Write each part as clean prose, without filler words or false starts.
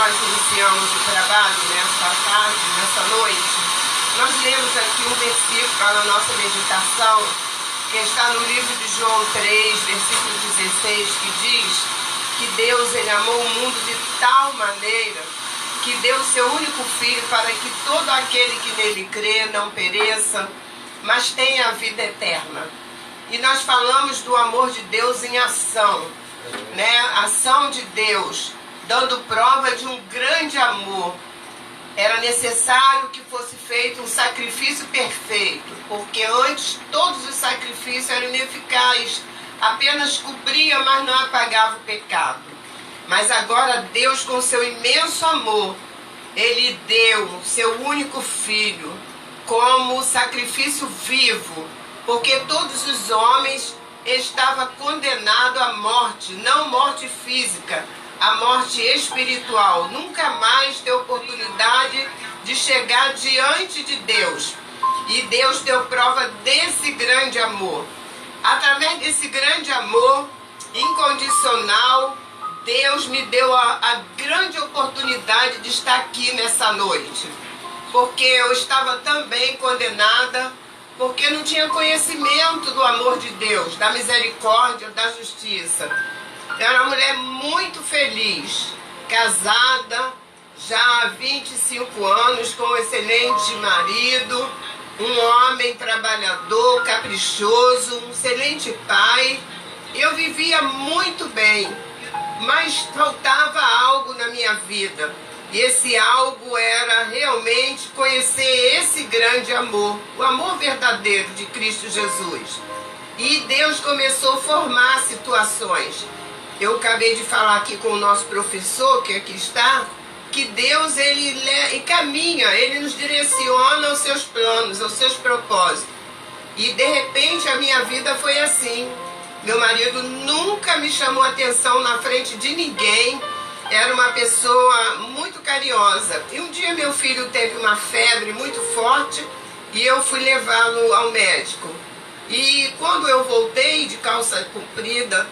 nós iniciamos o trabalho nessa tarde, nessa noite, nós lemos aqui um versículo para a nossa meditação, que está no livro de João 3, versículo 16, que diz que Deus ele amou o mundo de tal maneira que deu o seu único Filho para que todo aquele que nele crê não pereça, mas tenha a vida eterna. E nós falamos do amor de Deus em ação, né? Ação de Deus, dando prova de um grande amor. Era necessário que fosse feito um sacrifício perfeito, porque antes todos os sacrifícios eram ineficazes, apenas cobria, mas não apagava o pecado. Mas agora Deus, com seu imenso amor, Ele deu seu único Filho como sacrifício vivo, porque todos os homens estavam condenados à morte, não morte física, a morte espiritual, nunca mais ter oportunidade de chegar diante de Deus. E Deus deu prova desse grande amor. Através desse grande amor incondicional, Deus me deu a grande oportunidade de estar aqui nessa noite. Porque eu estava também condenada, porque não tinha conhecimento do amor de Deus, da misericórdia, da justiça. Eu era uma mulher muito feliz, casada, já há 25 anos, com um excelente marido, um homem trabalhador, caprichoso, um excelente pai. Eu vivia muito bem, mas faltava algo na minha vida. E esse algo era realmente conhecer esse grande amor, o amor verdadeiro de Cristo Jesus. E Deus começou a formar situações. Eu acabei de falar aqui com o nosso professor, que aqui está, que Deus ele caminha, Ele nos direciona aos seus planos, aos seus propósitos. E de repente a minha vida foi assim. Meu marido nunca me chamou atenção na frente de ninguém, era uma pessoa muito carinhosa. E um dia meu filho teve uma febre muito forte e eu fui levá-lo ao médico. E quando eu voltei de calça comprida,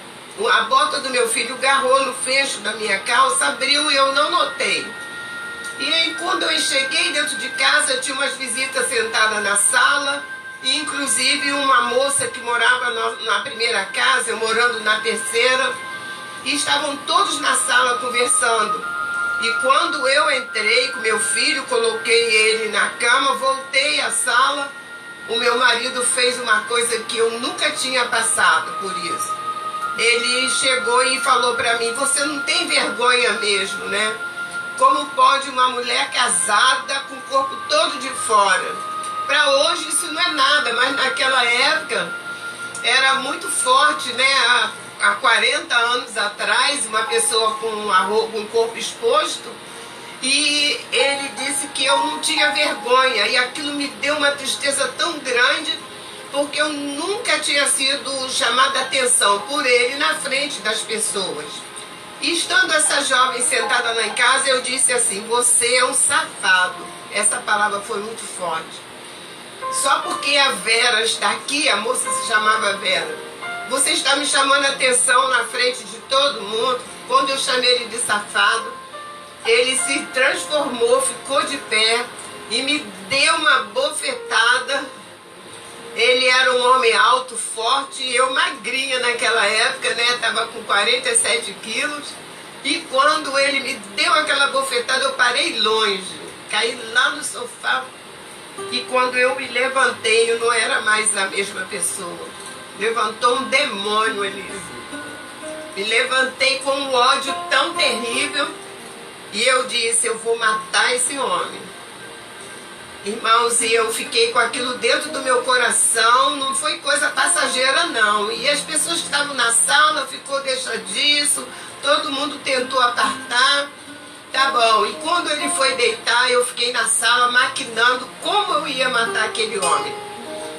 a bota do meu filho agarrou no fecho da minha calça, abriu e eu não notei. E aí quando eu cheguei dentro de casa, tinha umas visitas sentadas na sala, e inclusive uma moça que morava na primeira casa, eu morando na terceira, e estavam todos na sala conversando. E quando eu entrei com meu filho, coloquei ele na cama, voltei à sala, o meu marido fez uma coisa que eu nunca tinha passado por isso. Ele chegou e falou para mim: você não tem vergonha mesmo, né? Como pode uma mulher casada com o corpo todo de fora? Para hoje isso não é nada, mas naquela época era muito forte, né? Há 40 anos atrás, uma pessoa com um corpo exposto, e ele disse que eu não tinha vergonha, e aquilo me deu uma tristeza tão grande, porque eu nunca tinha sido chamada a atenção por ele na frente das pessoas. E estando essa jovem sentada lá em casa, eu disse assim: você é um safado. Essa palavra foi muito forte. Só porque a Vera está aqui, a moça se chamava Vera, você está me chamando a atenção na frente de todo mundo. Quando eu chamei ele de safado, ele se transformou, ficou de pé e me deu uma bofetada. Ele era um homem alto, forte, e eu magrinha naquela época, né? Estava com 47 quilos. E quando ele me deu aquela bofetada, eu parei longe, caí lá no sofá. E quando eu me levantei, eu não era mais a mesma pessoa. Levantou um demônio, Elise. Me levantei com um ódio tão terrível. E eu disse: eu vou matar esse homem. Irmãos, e eu fiquei com aquilo dentro do meu coração. Não foi coisa passageira, não. E as pessoas que estavam na sala ficou: deixa disso. Todo mundo tentou apartar. Tá bom. E quando ele foi deitar, eu fiquei na sala maquinando como eu ia matar aquele homem.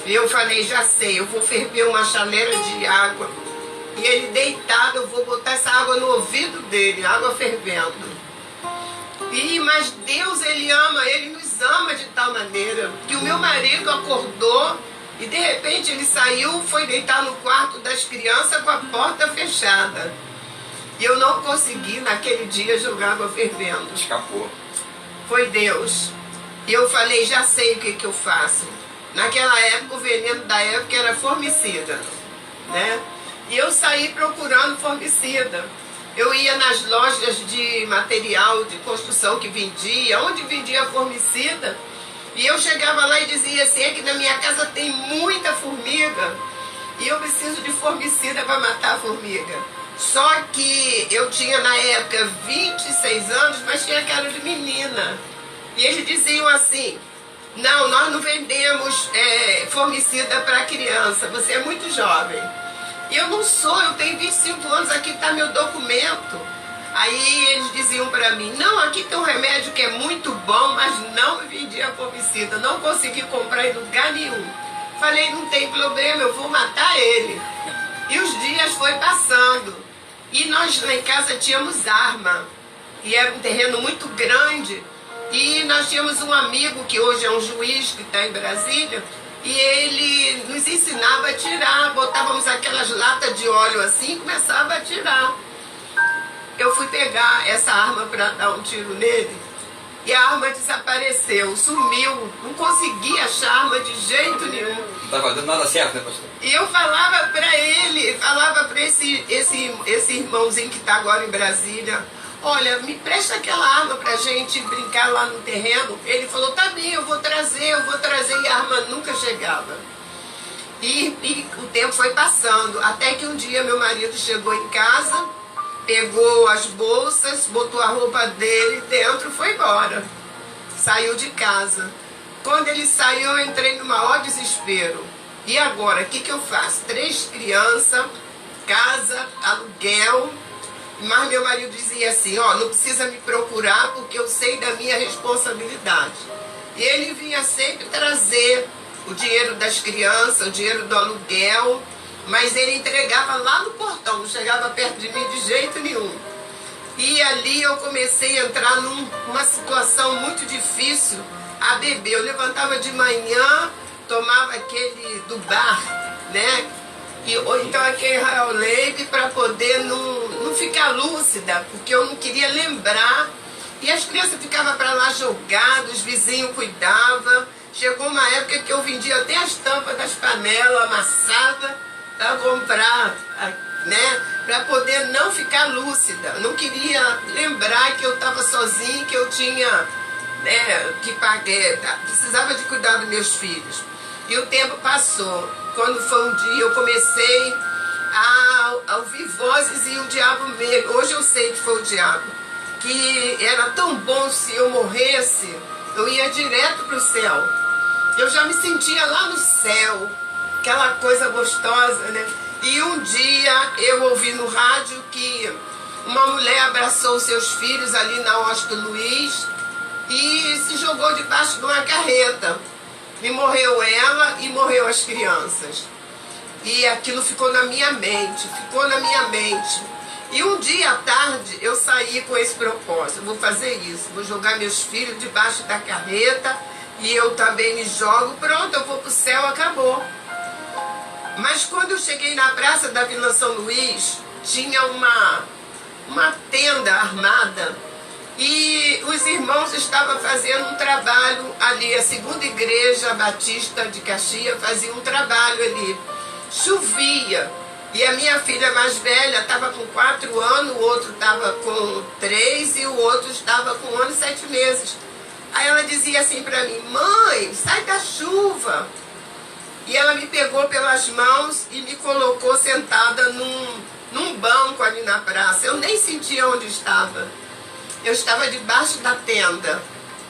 E eu falei: já sei, eu vou ferver uma chaleira de água. E ele deitado, eu vou botar essa água no ouvido dele, água fervendo. Mas Deus, Ele nos ama de tal maneira que o meu marido acordou e de repente ele saiu, foi deitar no quarto das crianças com a porta fechada. E eu não consegui naquele dia jogar água fervendo. Escapou. Foi Deus. E eu falei, já sei o que eu faço. Naquela época, o veneno da época era formicida, né? E eu saí procurando formicida. Eu ia nas lojas de material de construção que vendia, onde vendia formicida, e eu chegava lá e dizia assim, é que na minha casa tem muita formiga, e eu preciso de formicida para matar a formiga. Só que eu tinha na época 26 anos, mas tinha cara de menina. E eles diziam assim, não, nós não vendemos formicida para criança, você é muito jovem. E eu não sou, eu tenho 25 anos, aqui está meu documento. Aí eles diziam para mim, não, aqui tem um remédio que é muito bom, mas não me vendia formicida, não consegui comprar em lugar nenhum. Falei, não tem problema, eu vou matar ele. E os dias foi passando. E nós lá em casa tínhamos arma. E era um terreno muito grande. E nós tínhamos um amigo que hoje é um juiz que está em Brasília. E ele nos ensinava a atirar. Botávamos aquelas latas de óleo assim e começava a atirar. Eu fui pegar essa arma para dar um tiro nele. E a arma desapareceu, sumiu. Não consegui achar a arma de jeito nenhum. Não estava dando nada certo, né, pastor? E eu falava para ele, falava para esse irmãozinho que está agora em Brasília, olha, me presta aquela arma para a gente brincar lá no terreno. Ele falou, tá bem, eu vou trazer, e a arma nunca chegava. E o tempo foi passando, até que um dia meu marido chegou em casa, pegou as bolsas, botou a roupa dele dentro e foi embora. Saiu de casa. Quando ele saiu, eu entrei no maior desespero. E agora, o que eu faço? 3 crianças, casa, aluguel. Mas meu marido dizia assim, ó, não precisa me procurar porque eu sei da minha responsabilidade. E ele vinha sempre trazer o dinheiro das crianças, o dinheiro do aluguel, mas ele entregava lá no portão, não chegava perto de mim de jeito nenhum. E ali eu comecei a entrar numa situação muito difícil a beber. Eu levantava de manhã, tomava aquele do bar, né? Ou então aquele Royal Lake para poder não ficar lúcida, porque eu não queria lembrar. E as crianças ficavam para lá jogadas, os vizinhos cuidavam. Chegou uma época que eu vendia até as tampas das panelas, amassava para comprar, né? Para poder não ficar lúcida. Não queria lembrar que eu estava sozinha, que eu tinha, né, que pagar, precisava de cuidar dos meus filhos. E o tempo passou. Quando foi um dia, eu comecei a ouvir vozes e o diabo mesmo. Hoje eu sei que foi o diabo. Que era tão bom se eu morresse, eu ia direto para o céu. Eu já me sentia lá no céu, aquela coisa gostosa, né? E um dia eu ouvi no rádio que uma mulher abraçou seus filhos ali na Washington Luiz e se jogou debaixo de uma carreta. E morreu ela e morreu as crianças. E aquilo ficou na minha mente, E um dia à tarde eu saí com esse propósito, vou fazer isso, vou jogar meus filhos debaixo da carreta e eu também me jogo, pronto, eu vou pro céu, acabou. Mas quando eu cheguei na praça da Vila São Luís, tinha uma tenda armada e os irmãos estavam fazendo um trabalho ali, a segunda igreja batista de Caxias fazia um trabalho ali. Chovia e a minha filha mais velha estava com 4 anos, o outro estava com 3 e o outro estava com 1 ano e 7 meses. Aí ela dizia assim para mim, mãe, sai da chuva. E ela me pegou pelas mãos e me colocou sentada num banco ali na praça. Eu nem sentia onde estava. Eu estava debaixo da tenda,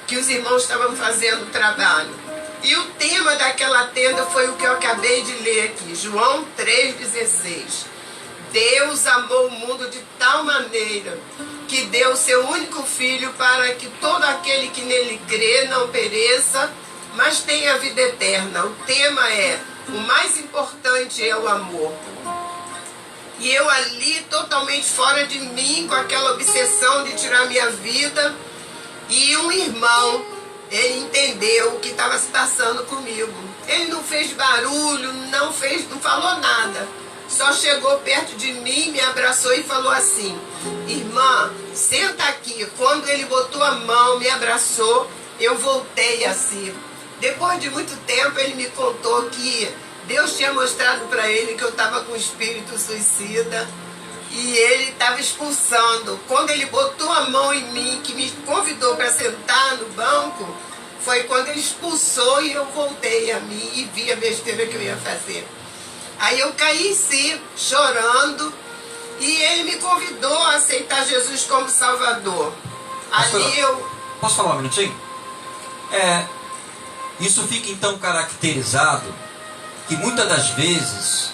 que os irmãos estavam fazendo o trabalho. E o tema daquela tenda foi o que eu acabei de ler aqui, João 3,16. Deus amou o mundo de tal maneira que deu o seu único filho para que todo aquele que nele crê não pereça, mas tenha vida eterna. O tema é, o mais importante é o amor. E eu ali, totalmente fora de mim, com aquela obsessão de tirar minha vida. E um irmão, ele entendeu o que estava se passando comigo. Ele não fez barulho, não falou nada. só chegou perto de mim, me abraçou e falou assim: irmã, senta aqui. Quando ele botou a mão, me abraçou, eu voltei assim. Depois de muito tempo, ele me contou que Deus tinha mostrado para ele que eu estava com espírito suicida e ele estava expulsando. Quando ele botou a mão em mim, que me convidou para sentar no banco, foi quando ele expulsou e eu voltei a mim e vi a besteira que eu ia fazer. Aí eu caí em si, chorando, e ele me convidou a aceitar Jesus como Salvador. Ali eu... Posso falar um minutinho? Isso fica então caracterizado que muitas das vezes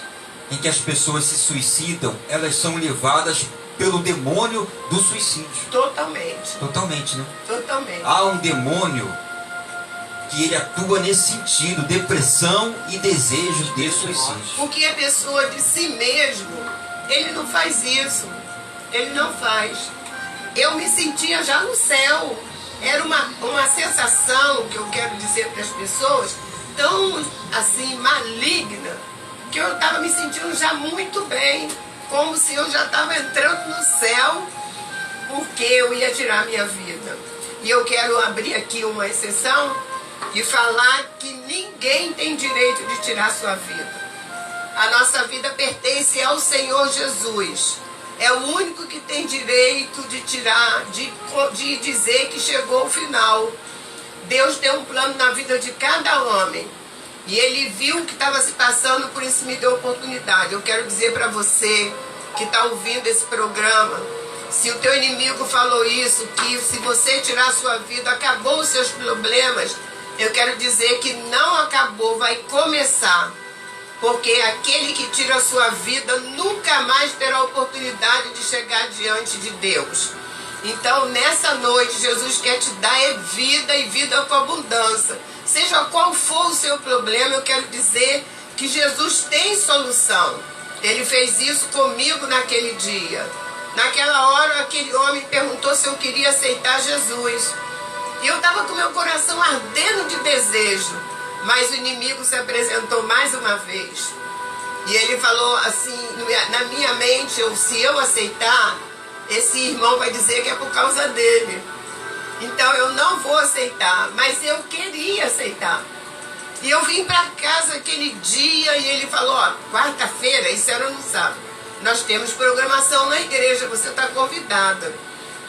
em que as pessoas se suicidam, elas são levadas pelo demônio do suicídio. Totalmente. Totalmente, né? Totalmente. Há um demônio que ele atua nesse sentido, depressão e desejo de suicídio. Porque a pessoa de si mesmo, ele não faz isso. Ele não faz. Eu me sentia já no céu. Era uma sensação, que eu quero dizer para as pessoas, tão assim, maligna, que eu estava me sentindo já muito bem, como se eu já estava entrando no céu, porque eu ia tirar a minha vida. E eu quero abrir aqui uma exceção e falar que ninguém tem direito de tirar a sua vida. A nossa vida pertence ao Senhor Jesus. É o único que tem direito de tirar, de dizer que chegou o final. Deus tem um plano na vida de cada homem. E Ele viu o que estava se passando, por isso me deu oportunidade. Eu quero dizer para você que está ouvindo esse programa, se o teu inimigo falou isso, que se você tirar a sua vida, acabou os seus problemas, eu quero dizer que não acabou, vai começar. Porque aquele que tira a sua vida nunca mais terá a oportunidade de chegar diante de Deus. Então, nessa noite, Jesus quer te dar vida e vida com abundância. Seja qual for o seu problema, eu quero dizer que Jesus tem solução. Ele fez isso comigo naquele dia. Naquela hora, aquele homem perguntou se eu queria aceitar Jesus. E eu estava com meu coração ardendo de desejo. Mas o inimigo se apresentou mais uma vez. E ele falou assim, na minha mente, se eu aceitar, esse irmão vai dizer que é por causa dele. Então eu não vou aceitar, mas eu queria aceitar. E eu vim para casa aquele dia e ele falou, ó, quarta-feira, isso era no sábado, nós temos programação na igreja, você está convidada.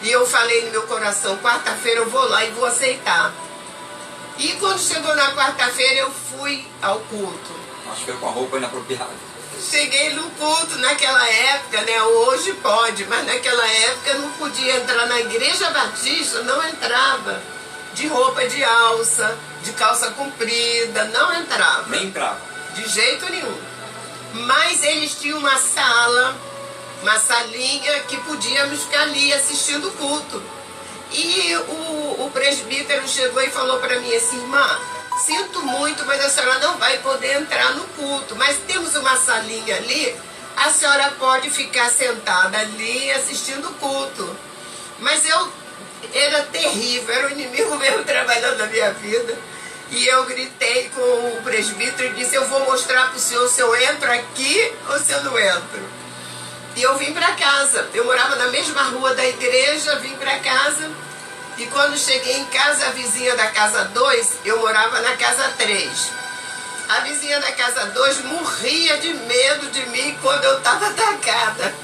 E eu falei no meu coração, quarta-feira eu vou lá e vou aceitar. E quando chegou na quarta-feira, eu fui ao culto. Acho que foi com a roupa inapropriada. Cheguei no culto naquela época, né? Hoje pode, mas naquela época eu não podia entrar na igreja batista, não entrava. De roupa de alça, de calça comprida, não entrava. Nem entrava. De jeito nenhum. Mas eles tinham uma sala, uma salinha que podíamos ficar ali assistindo o culto. E o presbítero chegou e falou para mim assim, irmã, sinto muito, mas a senhora não vai poder entrar no culto, mas temos uma salinha ali, a senhora pode ficar sentada ali assistindo o culto. Mas era terrível, era o inimigo mesmo trabalhando na minha vida. E eu gritei com o presbítero e disse, eu vou mostrar para o senhor se eu entro aqui ou se eu não entro. E eu vim para casa, eu morava na mesma rua da igreja, vim para casa. E quando cheguei em casa, a vizinha da casa 2, eu morava na casa 3. A vizinha da casa 2 morria de medo de mim quando eu estava atacada.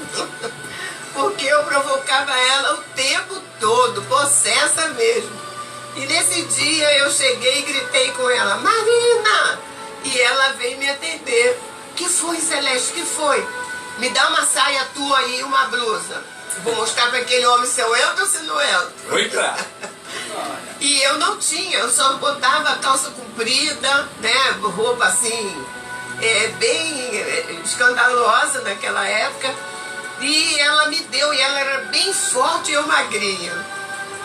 Porque eu provocava ela o tempo todo, possessa mesmo. E nesse dia eu cheguei e gritei com ela, Marina! E ela veio me atender. Que foi, Celeste? Que foi? Me dá uma saia tua aí e uma blusa. Vou mostrar para aquele homem se eu entro ou se não entro. Vou entrar. E eu não tinha, eu só botava calça comprida, né, roupa assim, bem escandalosa naquela época. E ela me deu, e ela era bem forte e eu magrinha.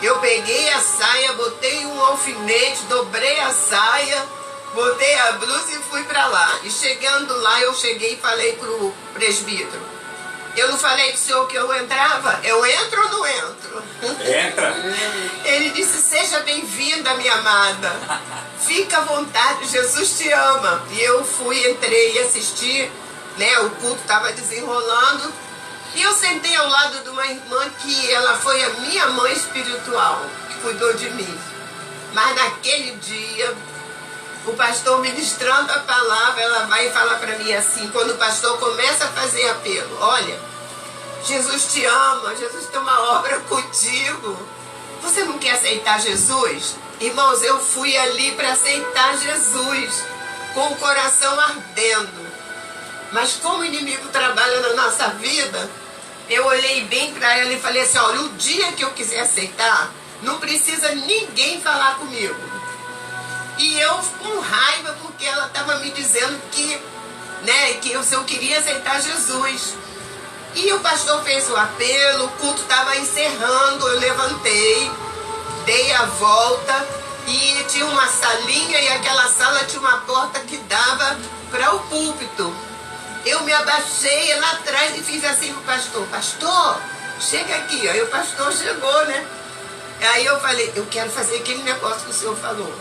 Eu peguei a saia, botei um alfinete, dobrei a saia, botei a blusa e fui para lá. E chegando lá, eu cheguei e falei pro presbítero, eu não falei pro senhor que eu entrava? Eu entro ou não entro? Entra. Ele disse, seja bem-vinda, minha amada. Fica à vontade, Jesus te ama. E eu fui, entrei e assisti né? O culto estava desenrolando. E eu sentei ao lado de uma irmã que ela foi a minha mãe espiritual, que cuidou de mim. Mas naquele dia, o pastor ministrando a palavra, ela vai e fala para mim assim, quando o pastor começa a fazer apelo: olha, Jesus te ama, Jesus tem uma obra contigo. Você não quer aceitar Jesus? Irmãos, eu fui ali para aceitar Jesus, com o coração ardendo. Mas como o inimigo trabalha na nossa vida, eu olhei bem para ela e falei assim: olha, o dia que eu quiser aceitar, não precisa ninguém falar comigo. E eu com raiva, porque ela estava me dizendo que, né, que eu queria aceitar Jesus. E o pastor fez o apelo, o culto estava encerrando, eu levantei, dei a volta e tinha uma salinha e aquela sala tinha uma porta que dava para o púlpito. Eu me abaixei lá atrás e fiz assim pro pastor: pastor, chega aqui. Aí o pastor chegou, né? Aí eu falei: eu quero fazer aquele negócio que o senhor falou.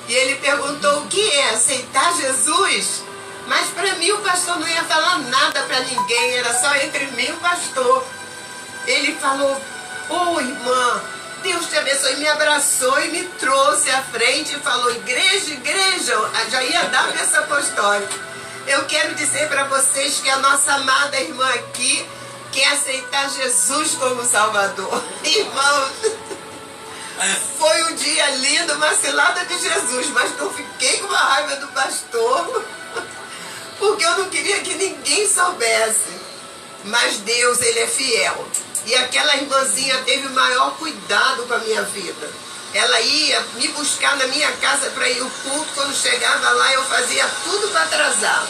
E ele perguntou: o que é? Aceitar Jesus? Mas para mim o pastor não ia falar nada para ninguém, era só entre mim e o pastor. Ele falou: ô irmã, Deus te abençoe. Me abraçou e me trouxe à frente e falou: igreja, igreja. Já ia dar bênção apostólica. Eu quero dizer para vocês que a nossa amada irmã aqui quer aceitar Jesus como Salvador. Irmãos, foi um dia lindo, uma cilada de Jesus, mas não fiquei com a raiva do pastor, porque eu não queria que ninguém soubesse. Mas Deus, Ele é fiel. E aquela irmãzinha teve o maior cuidado com a minha vida. Ela ia me buscar na minha casa para ir ao culto. Quando chegava lá, eu fazia tudo para atrasar.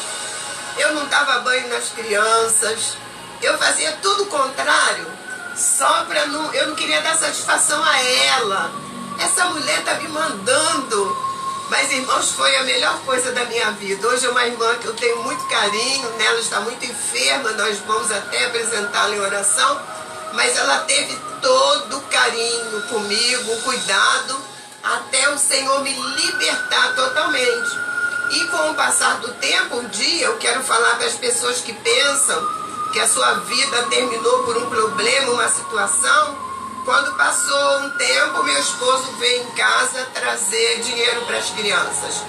Eu não dava banho nas crianças. Eu fazia tudo o contrário, só para não... Eu não queria dar satisfação a ela. Essa mulher está me mandando. Mas, irmãos, foi a melhor coisa da minha vida. Hoje é uma irmã que eu tenho muito carinho, né? Ela está muito enferma, nós vamos até apresentá-la em oração, mas ela teve todo o carinho comigo, cuidado, até o Senhor me libertar totalmente. E com o passar do tempo, um dia eu quero falar para as pessoas que pensam que a sua vida terminou por um problema, uma situação. Quando passou um tempo, meu esposo veio em casa trazer dinheiro para as crianças.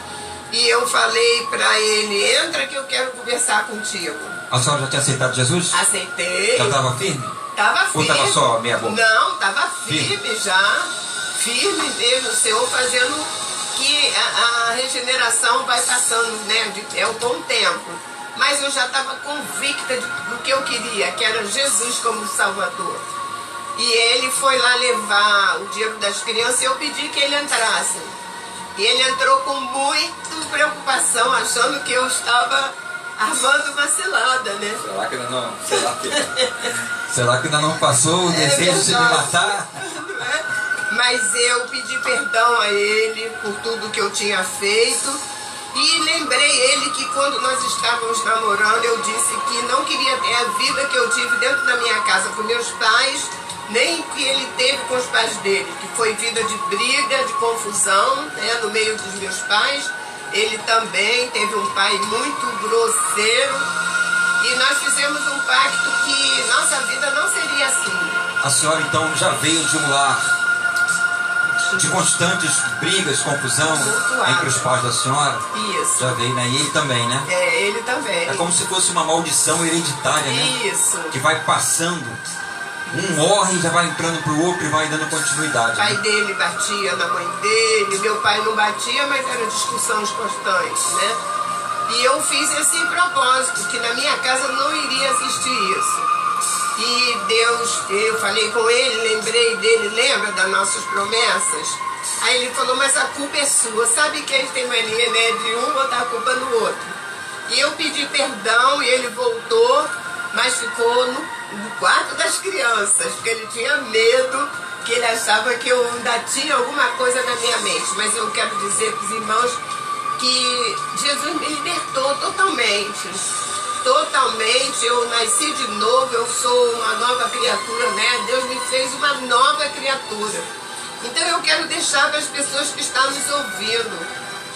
E eu falei para ele: entra que eu quero conversar contigo. A senhora já tinha aceitado Jesus? Aceitei. Já estava firme? Estava firme. Ou estava só meia boca? Não, estava firme já. Firme mesmo, o Senhor fazendo que a regeneração vai passando, né, com o tempo. Mas eu já estava convicta do que eu queria, que era Jesus como Salvador. E ele foi lá levar o dinheiro das crianças e eu pedi que ele entrasse. E ele entrou com muita preocupação, achando que eu estava armando uma cilada, né? Será que ainda não? Será que ainda não passou o desejo de me matar? Mas eu pedi perdão a ele por tudo que eu tinha feito. E lembrei ele que quando nós estávamos namorando, eu disse que não queria ter a vida que eu tive dentro da minha casa com meus pais, nem que ele teve com os pais dele, que foi vida de briga, de confusão, né, no meio dos meus pais. Ele também teve um pai muito grosseiro e nós fizemos um pacto que nossa vida não seria assim. A senhora então já veio de um lar de constantes brigas, confusão entre os pais da senhora? Isso. Já veio, né? E ele também, né? É, ele também. É como se fosse uma maldição hereditária, né? Isso. Que vai passando. Um morre e já vai entrando pro outro e vai dando continuidade. O pai né? dele batia na mãe dele, meu pai não batia, mas eram discussões constantes, né? E eu fiz esse propósito, que na minha casa não iria existir isso. E Deus, eu falei com ele, lembrei dele, lembra das nossas promessas? Aí ele falou: mas a culpa é sua. Sabe que ele tem mania, né, de um botar a culpa no outro. E eu pedi perdão e ele voltou, mas ficou no quarto das crianças, porque ele tinha medo, que ele achava que eu ainda tinha alguma coisa na minha mente. Mas eu quero dizer para os irmãos que Jesus me libertou totalmente. Totalmente, eu nasci de novo, eu sou uma nova criatura, né? Deus me fez uma nova criatura. Então eu quero deixar para as pessoas que estão nos ouvindo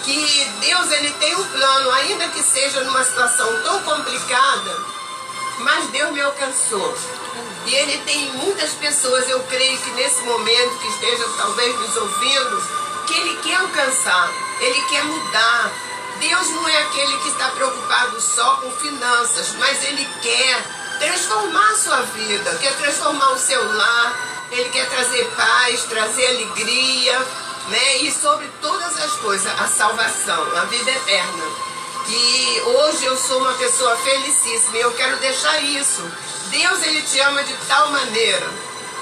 que Deus ele tem um plano, ainda que seja numa situação tão complicada, mas Deus me alcançou. E Ele tem muitas pessoas, eu creio que nesse momento, que estejam talvez nos ouvindo, que Ele quer alcançar, Ele quer mudar. Deus não é aquele que está preocupado só com finanças, mas Ele quer transformar a sua vida, quer transformar o seu lar, Ele quer trazer paz, trazer alegria, né? E sobre todas as coisas, a salvação, a vida eterna. E hoje eu sou uma pessoa felicíssima e eu quero deixar isso. Deus, Ele te ama de tal maneira,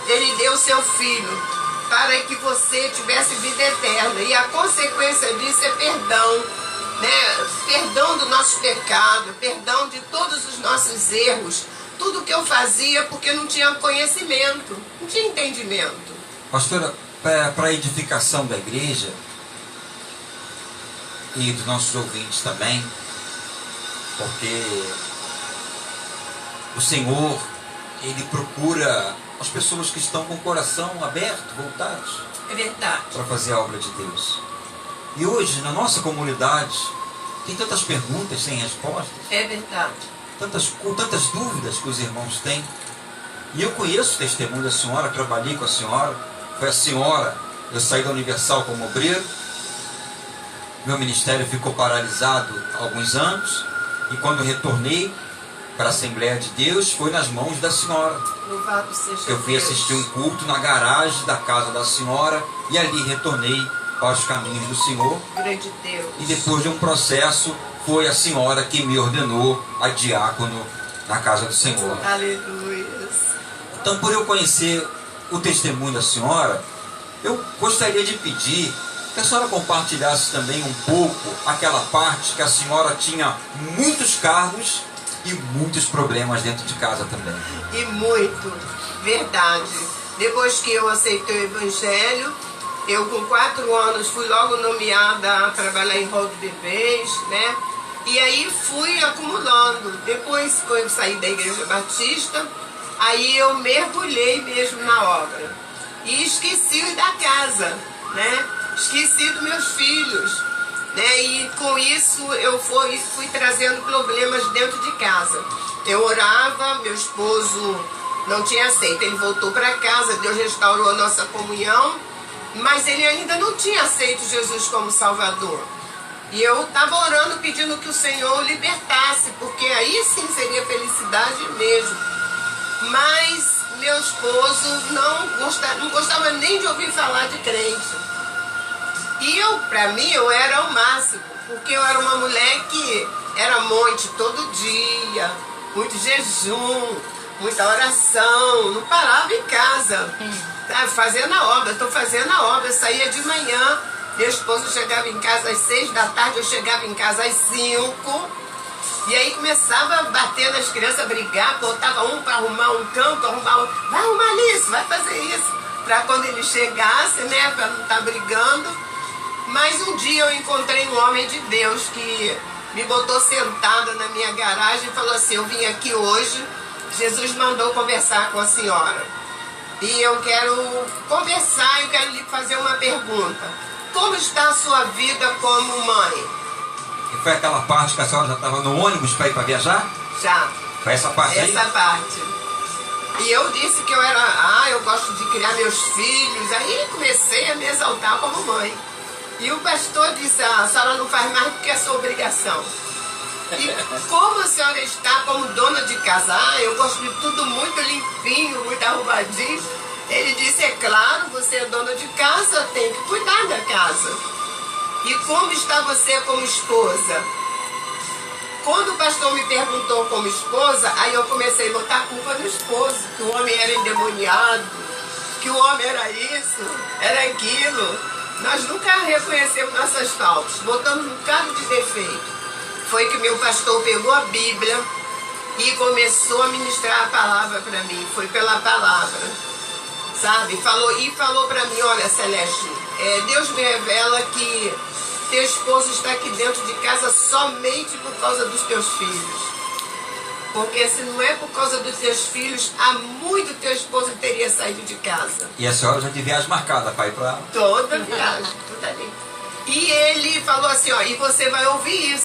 Ele deu seu Filho para que você tivesse vida eterna. E a consequência disso é perdão, né? Perdão do nosso pecado, perdão de todos os nossos erros. Tudo que eu fazia porque não tinha conhecimento, não tinha entendimento. Pastora, para a edificação da igreja e dos nossos ouvintes também, porque o Senhor, Ele procura as pessoas que estão com o coração aberto, voltados. É verdade. Para fazer a obra de Deus. E hoje, na nossa comunidade, tem tantas perguntas sem respostas. É verdade. Com tantas dúvidas que os irmãos têm. E eu conheço o testemunho da senhora, trabalhei com a senhora. Foi a senhora, eu saí da Universal como obreiro. Meu ministério ficou paralisado há alguns anos. E quando retornei para a Assembleia de Deus, foi nas mãos da senhora. Louvado seja Eu fui Deus. assistir um culto na garagem da casa da senhora. E ali retornei aos caminhos do Senhor. Grande Deus. E depois de um processo, foi a senhora que me ordenou a diácono na casa do Senhor. Aleluia. Então, por eu conhecer o testemunho da senhora, eu gostaria de pedir que a senhora compartilhasse também um pouco aquela parte que a senhora tinha muitos cargos e muitos problemas dentro de casa também. E muito, verdade. Depois que eu aceitei o Evangelho, eu com 4 anos fui logo nomeada a trabalhar em rol de bebês, né? E aí fui acumulando. Depois que eu saí da Igreja Batista, aí eu mergulhei mesmo na obra. E esqueci da casa, né? Esqueci dos meus filhos, né? E com isso eu fui trazendo problemas dentro de casa. Eu orava, meu esposo não tinha aceito. Ele voltou para casa, Deus restaurou a nossa comunhão, mas ele ainda não tinha aceito Jesus como Salvador. E eu estava orando, pedindo que o Senhor o libertasse, porque aí sim seria felicidade mesmo. Mas meu esposo não gostava nem de ouvir falar de crente. E para mim, eu era o máximo, porque eu era uma mulher que era monte todo dia, muito jejum, muita oração, não parava em casa, tá, fazendo a obra, estou fazendo a obra, eu saía de manhã, meu esposo chegava em casa às 6 da tarde, eu chegava em casa às 5, e aí começava a bater nas crianças, brigar, botava um para arrumar um canto, vai arrumar isso, vai fazer isso, para quando ele chegasse, né, para não estar brigando. Mas um dia eu encontrei um homem de Deus que me botou sentada na minha garagem e falou assim: eu vim aqui hoje, Jesus mandou conversar com a senhora. E eu quero conversar, eu quero lhe fazer uma pergunta. Como está a sua vida como mãe? E foi aquela parte que a senhora já estava no ônibus para ir para viajar? Já. Foi essa parte aí? Essa parte. E eu disse que eu gosto de criar meus filhos. Aí comecei a me exaltar como mãe. E o pastor disse: a senhora não faz mais do que a sua obrigação. E como a senhora está como dona de casa? Eu gosto de tudo muito limpinho, muito arrumadinho. Ele disse: é claro, você é dona de casa, tem que cuidar da casa. E como está você como esposa? Quando o pastor me perguntou como esposa, aí eu comecei a botar a culpa no esposo, que o homem era endemoniado, que o homem era isso, era aquilo. Nós nunca reconhecemos nossas faltas, botamos um bocado de defeito. Foi que meu pastor pegou a Bíblia e começou a ministrar a palavra para mim. Foi pela palavra, sabe? Falou para mim: olha, Celeste, Deus me revela que teu esposo está aqui dentro de casa somente por causa dos teus filhos. Porque se não é por causa dos teus filhos, há muito teu esposo teria saído de casa. E a senhora já de viagem marcada para ir para... Toda viagem, tudo ali. E ele falou assim, ó, e você vai ouvir isso.